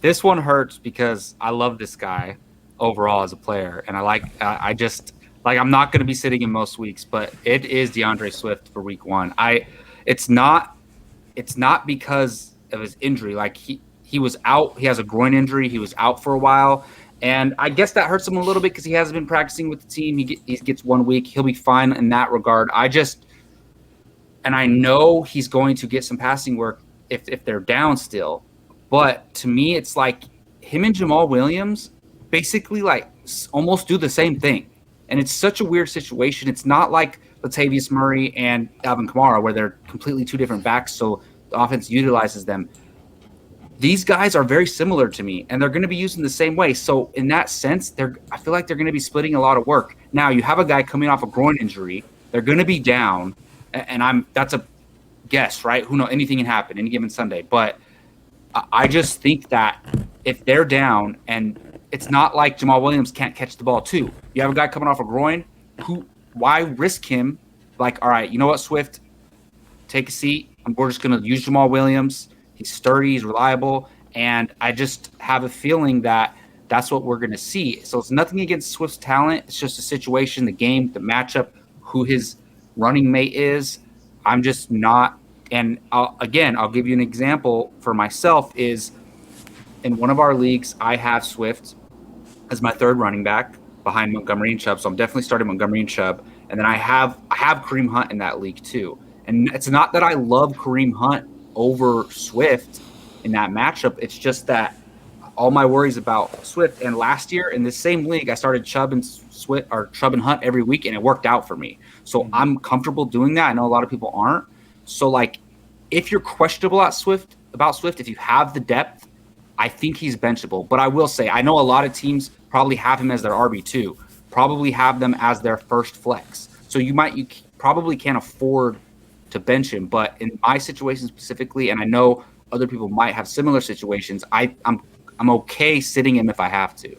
this one hurts because I love this guy overall as a player, and I just like I'm not going to be sitting in most weeks, but it is DeAndre Swift for week 1. It's not because of his injury. Like he was out. He has a groin injury. He was out for a while. And I guess that hurts him a little bit because he hasn't been practicing with the team. He gets 1 week. He'll be fine in that regard. And I know he's going to get some passing work if they're down still. But to me, it's like him and Jamal Williams basically like almost do the same thing. And it's such a weird situation. It's not like Latavius Murray and Alvin Kamara where they're completely two different backs, so the offense utilizes them. These guys are very similar to me, and they're going to be used in the same way. So in that sense, I feel like they're going to be splitting a lot of work. Now, you have a guy coming off a groin injury. They're going to be down, and that's a guess, right? Who knows? Anything can happen any given Sunday. But I just think that if they're down, and it's not like Jamal Williams can't catch the ball too. You have a guy coming off a groin. Why risk him? Like, all right, you know what, Swift? Take a seat. We're just going to use Jamal Williams. He's sturdy, he's reliable, and I just have a feeling that that's what we're going to see. So it's nothing against Swift's talent. It's just a situation, the game, the matchup, who his running mate is. I'm just not – and I'll give you an example for myself is in one of our leagues, I have Swift as my third running back behind Montgomery and Chubb, so I'm definitely starting Montgomery and Chubb. And then I have Kareem Hunt in that league too. And it's not that I love Kareem Hunt over Swift in that matchup. It's just that all my worries about Swift. And last year in this same league, I started Chubb and Hunt every week, and it worked out for me. So I'm comfortable doing that. I know a lot of people aren't. So like, if you're questionable about Swift, if you have the depth, I think he's benchable. But I will say, I know a lot of teams probably have him as their RB2, probably have them as their first flex. So you probably can't afford to bench him, but in my situation specifically, and I know other people might have similar situations, I'm okay sitting him if I have to.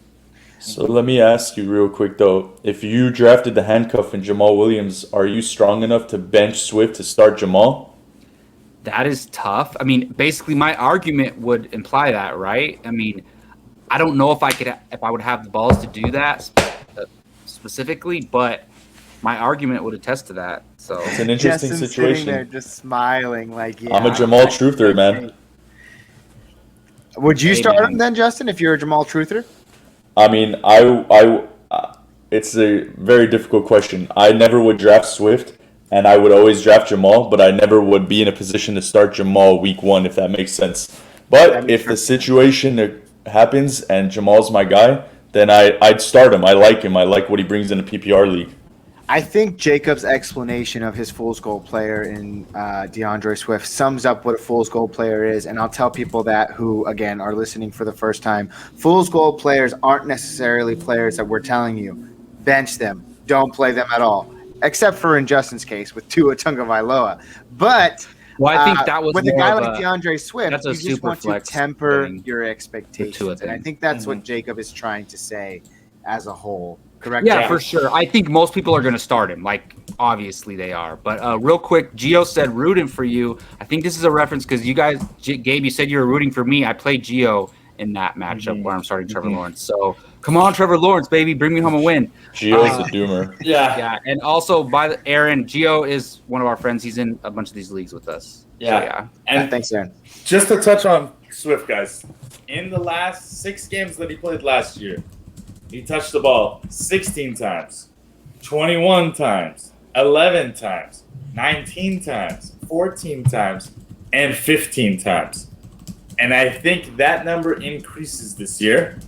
So let me ask you real quick though, if you drafted the handcuff in Jamal Williams, are you strong enough to bench Swift to start Jamal? That is tough. I mean, basically my argument would imply that, right? I mean, I don't know if I would have the balls to do that specifically, but my argument would attest to that. So it's an interesting Justin's situation. Sitting there just smiling like, yeah. I'm a Jamal truther, man. Would you start him then, Justin, if you're a Jamal truther? I mean, it's a very difficult question. I never would draft Swift, and I would always draft Jamal, but I never would be in a position to start Jamal week 1, if that makes sense. But if the situation happens and Jamal's my guy, then I'd start him. I like him. I like what he brings in a PPR league. I think Jacob's explanation of his fool's gold player in DeAndre Swift sums up what a fool's gold player is. And I'll tell people that who, again, are listening for the first time. Fool's gold players aren't necessarily players that we're telling you. Bench them. Don't play them at all. Except for in Justin's case with Tua Tagovailoa. But I think that was with a guy like DeAndre Swift, you just want to temper your expectations. And I think that's what Jacob is trying to say as a whole. Correct? Yeah, for sure. I think most people are going to start him. Like, obviously they are. But real quick, Gio said rooting for you. I think this is a reference because you guys, Gabe, you said you were rooting for me. I played Gio in that matchup where I'm starting Trevor Lawrence. So come on, Trevor Lawrence, baby. Bring me home a win. Gio's a doomer. Yeah. And also, Aaron, Gio is one of our friends. He's in a bunch of these leagues with us. Yeah. So, yeah. And thanks, Aaron. Just to touch on Swift, guys. In the last 6 games that he played last year, he touched the ball 16 times, 21 times, 11 times, 19 times, 14 times, and 15 times. And I think that number increases this year.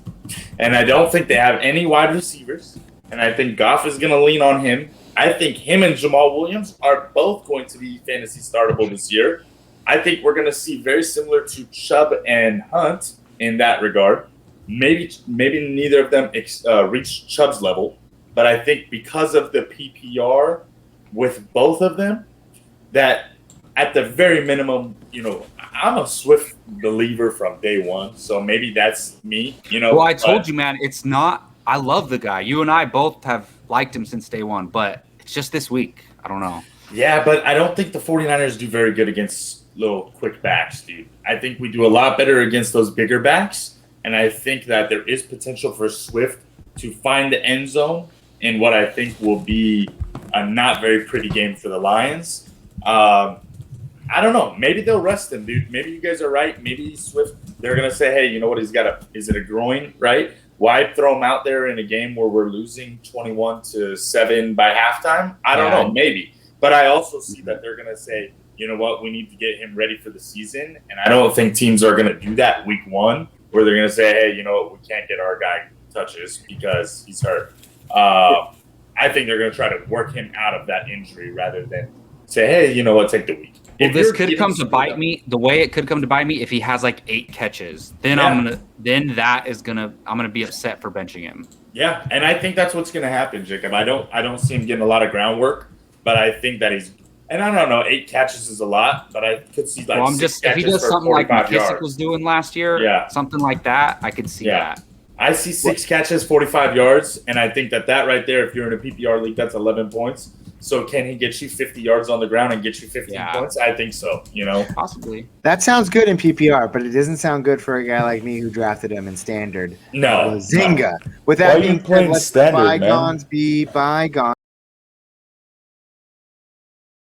And I don't think they have any wide receivers. And I think Goff is going to lean on him. I think him and Jamal Williams are both going to be fantasy startable this year. I think we're going to see very similar to Chubb and Hunt in that regard. Maybe neither of them reach Chubb's level, but I think because of the PPR with both of them, that at the very minimum, I'm a Swift believer from day one, so maybe that's me. Well, I told you, man, it's not. I love the guy. You and I both have liked him since day one, but it's just this week. I don't know. Yeah, but I don't think the 49ers do very good against little quick backs, dude. I think we do a lot better against those bigger backs. and I think that there is potential for Swift to find the end zone in what I think will be a not very pretty game for the Lions. I don't know. Maybe they'll rest him, dude. Maybe you guys are right. Maybe Swift, they're going to say, hey, you know what? Is it a groin, right? Why throw him out there in a game where we're losing 21-7 by halftime? I don't know. Maybe. But I also see that they're going to say, you know what? We need to get him ready for the season. And I don't think teams are going to do that week one where they're going to say, hey, you know what? We can't get our guy touches because he's hurt. I think they're going to try to work him out of that injury rather than say, hey, you know what? Take the week. Well, this could come to bite me. The way it could come to bite me if he has like 8 catches, then I'm gonna be upset for benching him. Yeah, and I think that's what's gonna happen, Jacob. I don't see him getting a lot of groundwork, but I think that he's. And I don't know, 8 catches is a lot, but I could see like. Well, if he does something like McKissick was doing last year, something like that, I could see that. I see 6 catches, 45 yards, and I think that right there, if you're in a PPR league, that's 11 points. So can he get you 50 yards on the ground and get you 15 points? I think so, Possibly. That sounds good in PPR, but it doesn't sound good for a guy like me who drafted him in standard. No. Zinga. With that being said, let bygones be bygones.